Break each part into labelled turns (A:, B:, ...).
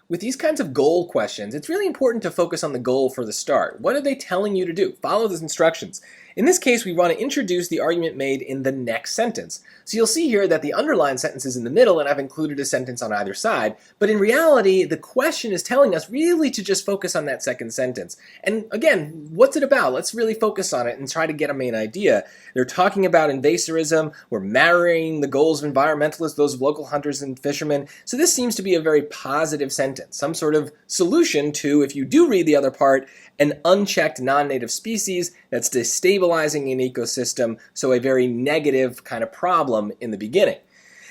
A: With these kinds of goal questions, it's really important to focus on the goal for the start. What are they telling you to do? Follow those instructions. In this case, we want to introduce the argument made in the next sentence. So you'll see here that the underlined sentence is in the middle and I've included a sentence on either side, but in reality, the question is telling us really to just focus on that second sentence. And again, what's it about? Let's really focus on it and try to get a main idea. They're talking about invasorism, we're marrying the goals of environmentalists, those of local hunters and fishermen, so this seems to be a very positive sentence, some sort of solution to, if you do read the other part, an unchecked non-native species that's destabilizing an ecosystem, so a very negative kind of problem in the beginning.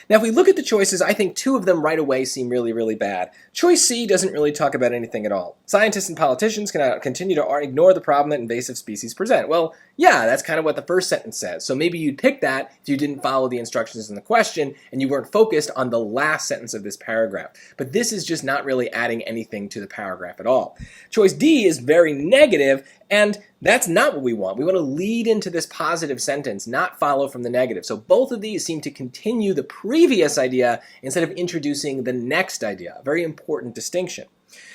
A: Now, if we look at the choices, I think two of them right away seem really, really bad. Choice C doesn't really talk about anything at all. Scientists and politicians can continue to ignore the problem that invasive species present. Well, yeah, that's kind of what the first sentence says. So maybe you'd pick that if you didn't follow the instructions in the question and you weren't focused on the last sentence of this paragraph. But this is just not really adding anything to the paragraph at all. Choice D is very negative, and that's not what we want. We want to lead into this positive sentence, not follow from the negative. So both of these seem to continue the previous idea instead of introducing the next idea. A very important distinction.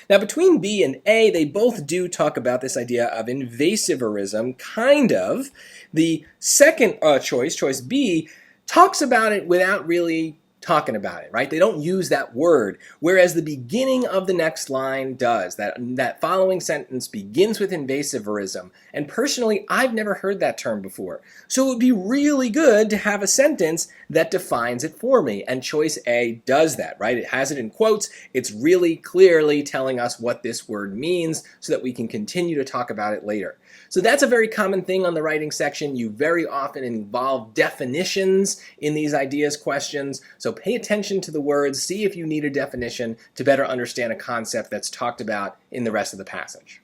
A: Now, between B and A, they both do talk about this idea of invasivorism, kind of. The second choice B, talks about it without really talking about it, right? They don't use that word, whereas the beginning of the next line does. That following sentence begins with invasivorism, and personally, I've never heard that term before. So it would be really good to have a sentence that defines it for me, and choice A does that, right? It has it in quotes. It's really clearly telling us what this word means so that we can continue to talk about it later. So that's a very common thing on the writing section. You very often involve definitions in these ideas questions. So pay attention to the words, see if you need a definition to better understand a concept that's talked about in the rest of the passage.